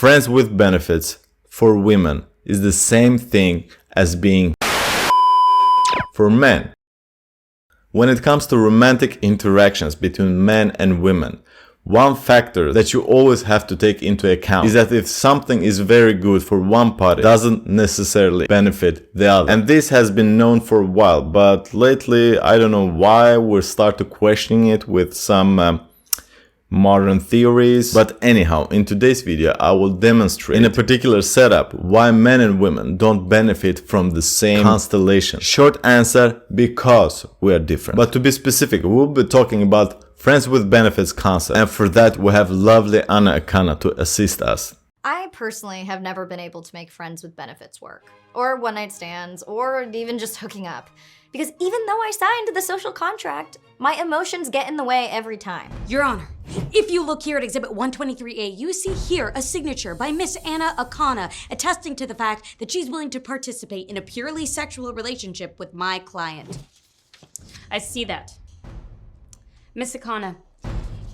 friends with benefits for women is the same thing as being for men. When it comes to romantic interactions between men and women, one factor that you always have to take into account is that if something is very good for one party, it doesn't necessarily benefit the other. And this has been known for a while, but lately, I don't know why, we start to questioning it with some modern theories. But anyhow, in today's video, I will demonstrate in a particular setup why men and women don't benefit from the same constellation. Short answer, because we are different. But to be specific, we'll be talking about friends with benefits concept, and for that we have lovely Anna Akana to assist us. I personally have never been able to make friends with benefits work, or one-night stands, or even just hooking up. Because even though I signed the social contract, my emotions get in the way every time. Your Honor, if you look here at Exhibit 123A, you see here a signature by Miss Anna Akana attesting to the fact that she's willing to participate in a purely sexual relationship with my client. I see that. Miss Akana,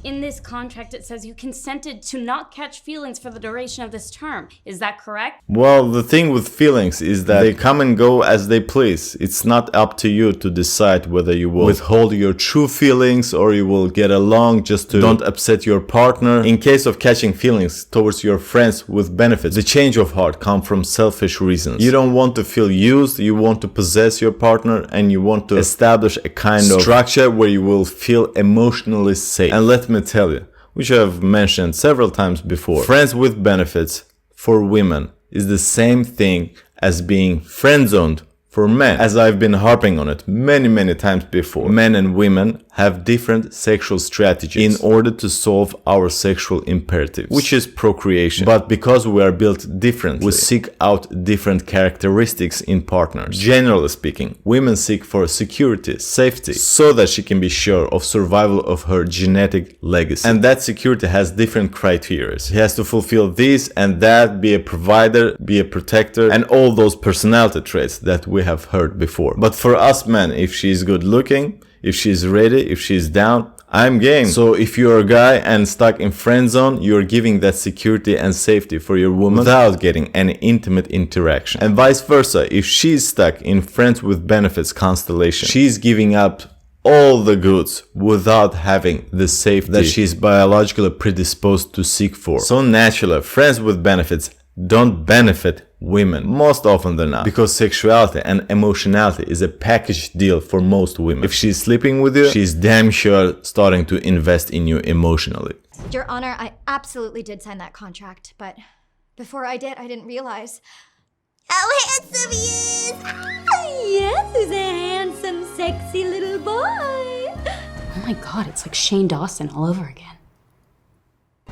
in this contract it says you consented to not catch feelings for the duration of this term. Is that correct? Well, the thing with feelings is that they come and go as they please. It's not up to you to decide whether you will withhold your true feelings or you will get along just to don't upset your partner. In case of catching feelings towards your friends with benefits, the change of heart comes from selfish reasons. You don't want to feel used, you want to possess your partner, and you want to establish a kind of structure where you will feel emotionally safe. And let me tell you, which I've mentioned several times before, friends with benefits for women is the same thing as being friend-zoned for men. As I've been harping on it many times before, men and women have different sexual strategies in order to solve our sexual imperative, which is procreation. But because we are built differently, we seek out different characteristics in partners. Generally speaking, women seek for security, safety, so that she can be sure of survival of her genetic legacy. And that security has different criteria. She has to fulfill this and that, be a provider, be a protector, and all those personality traits that we have heard before. But for us men, if she's good looking, if she's ready, if she's down, I'm game. So if you're a guy and stuck in friend zone, you're giving that security and safety for your woman without getting any intimate interaction. And vice versa, if she's stuck in friends with benefits constellation, she's giving up all the goods without having the safety that she's biologically predisposed to seek for. So naturally, friends with benefits don't benefit women most often than not, because sexuality and emotionality is a package deal for most women. If she's sleeping with you, she's damn sure starting to invest in you emotionally. Your Honor, I absolutely did sign that contract, but before I did, I didn't realize how handsome he is! Yes, he's a handsome, sexy little boy. Oh my God, it's like Shane Dawson all over again.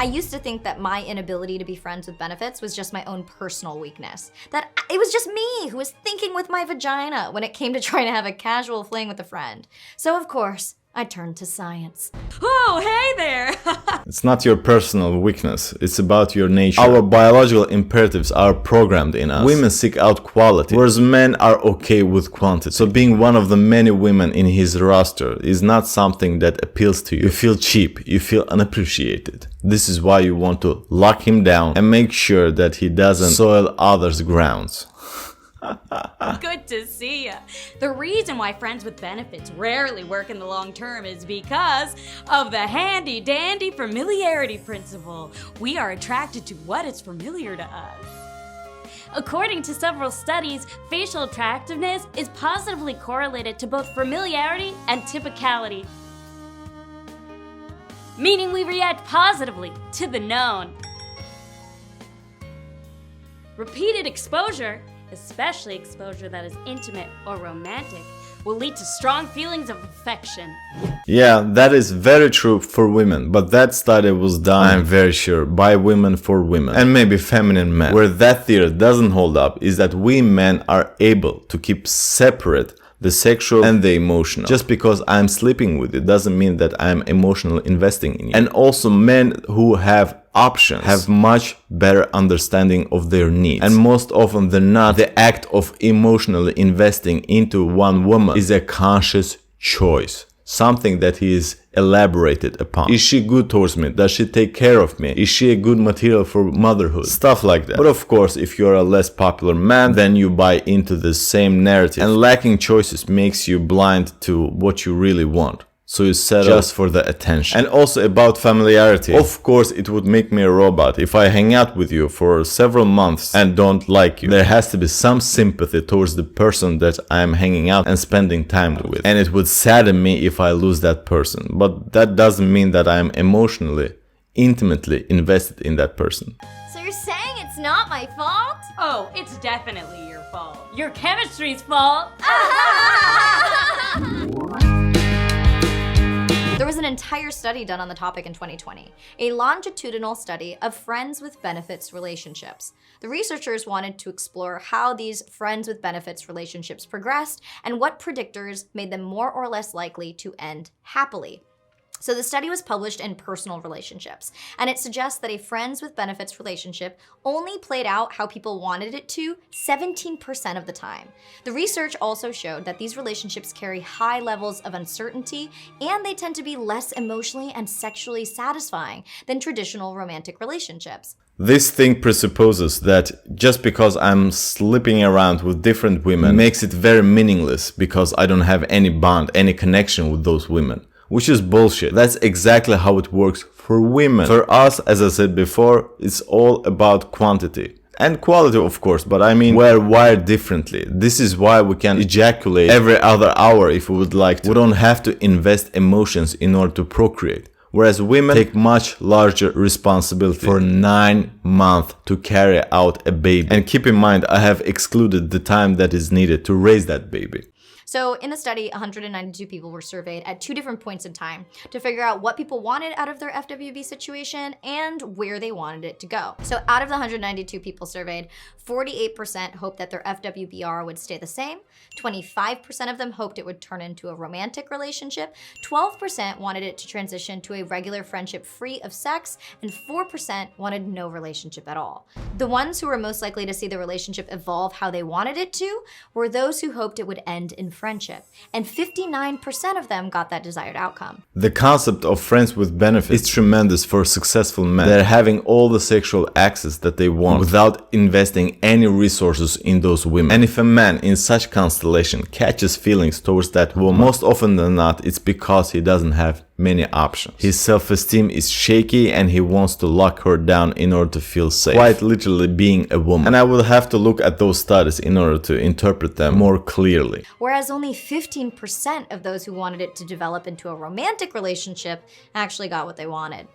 I used to think that my inability to be friends with benefits was just my own personal weakness. That it was just me who was thinking with my vagina when it came to trying to have a casual fling with a friend. So of course, I turned to science. Oh, hey there! It's not your personal weakness, it's about your nature. Our biological imperatives are programmed in us. Women seek out quality, whereas men are okay with quantity. So being one of the many women in his roster is not something that appeals to you. You feel cheap, you feel unappreciated. This is why you want to lock him down and make sure that he doesn't soil others' grounds. Good to see ya. The reason why friends with benefits rarely work in the long term is because of the handy-dandy familiarity principle. We are attracted to what is familiar to us. According to several studies, facial attractiveness is positively correlated to both familiarity and typicality, meaning we react positively to the known. Repeated exposure, especially exposure that is intimate or romantic, will lead to strong feelings of affection. Yeah, that is very true for women, but that study was done, I'm very sure, by women for women, and maybe feminine men. Where that theory doesn't hold up is that we men are able to keep separate the sexual and the emotional. Just because I'm sleeping with you doesn't mean that I'm emotionally investing in you. And also men who have options have much better understanding of their needs. And most often than not, the act of emotionally investing into one woman is a conscious choice. something that he is elaborated upon. Is she good towards me? Does she take care of me? Is she a good material for motherhood? Stuff like that. But of course, if you're a less popular man, then you buy into the same narrative, and lacking choices makes you blind to what you really want. So you settle just for the attention. And also about familiarity. Of course, it would make me a robot if I hang out with you for several months and don't like you. There has to be some sympathy towards the person that I'm hanging out and spending time with. And it would sadden me if I lose that person. But that doesn't mean that I'm emotionally, intimately invested in that person. So you're saying it's not my fault? Oh, it's definitely your fault. Your chemistry's fault. There was an entire study done on the topic in 2020, a longitudinal study of friends with benefits relationships. The researchers wanted to explore how these friends with benefits relationships progressed and what predictors made them more or less likely to end happily. So the study was published in Personal Relationships, and it suggests that a friends with benefits relationship only played out how people wanted it to 17% of the time. The research also showed that these relationships carry high levels of uncertainty, and they tend to be less emotionally and sexually satisfying than traditional romantic relationships. This thing presupposes that just because I'm slipping around with different women makes it very meaningless because I don't have any bond, any connection with those women. Which is bullshit. That's exactly how it works for women. For us, as I said before, it's all about quantity. And quality, of course, but I mean, we're wired differently. This is why we can ejaculate every other hour if we would like to. We don't have to invest emotions in order to procreate. Whereas women take much larger responsibility for 9 months to carry out a baby. And keep in mind, I have excluded the time that is needed to raise that baby. So in the study, 192 people were surveyed at 2 different points in time to figure out what people wanted out of their FWB situation and where they wanted it to go. So out of the 192 people surveyed, 48% hoped that their FWBR would stay the same, 25% of them hoped it would turn into a romantic relationship, 12% wanted it to transition to a regular friendship free of sex, and 4% wanted no relationship at all. The ones who were most likely to see the relationship evolve how they wanted it to were those who hoped it would end in friendship, and 59% of them got that desired outcome. The concept of friends with benefits is tremendous for successful men. They're having all the sexual access that they want without investing any resources in those women. And if a man in such constellation catches feelings towards that woman, most often than not, it's because he doesn't have many options. His self-esteem is shaky and he wants to lock her down in order to feel safe. Quite literally being a woman. And I will have to look at those studies in order to interpret them more clearly. Whereas only 15% of those who wanted it to develop into a romantic relationship actually got what they wanted.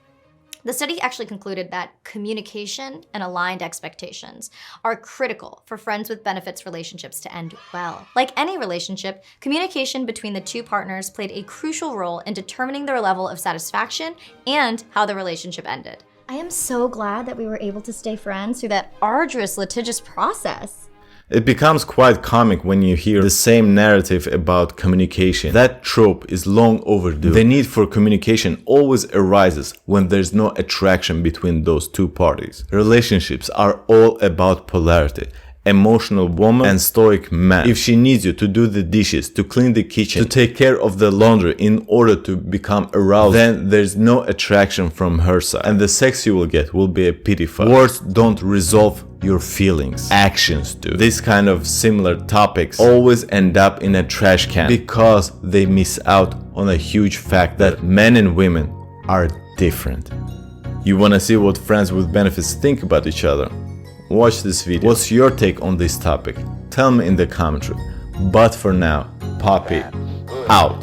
The study actually concluded that communication and aligned expectations are critical for friends with benefits relationships to end well. Like any relationship, communication between the two partners played a crucial role in determining their level of satisfaction and how the relationship ended. I am so glad that we were able to stay friends through that arduous, litigious process. It becomes quite comic when you hear the same narrative about communication. That trope is long overdue. The need for communication always arises when there's no attraction between those two parties. Relationships are all about polarity. Emotional woman and stoic man. If she needs you to do the dishes, to clean the kitchen, to take care of the laundry in order to become aroused, then there's no attraction from her side. And the sex you will get will be a pity fuck. Words don't resolve your feelings. Actions do. This kind of similar topics always end up in a trash can because they miss out on a huge fact that men and women are different. You wanna see what friends with benefits think about each other? Watch this video. What's your take on this topic? Tell me in the commentary. But for now, Poppy out.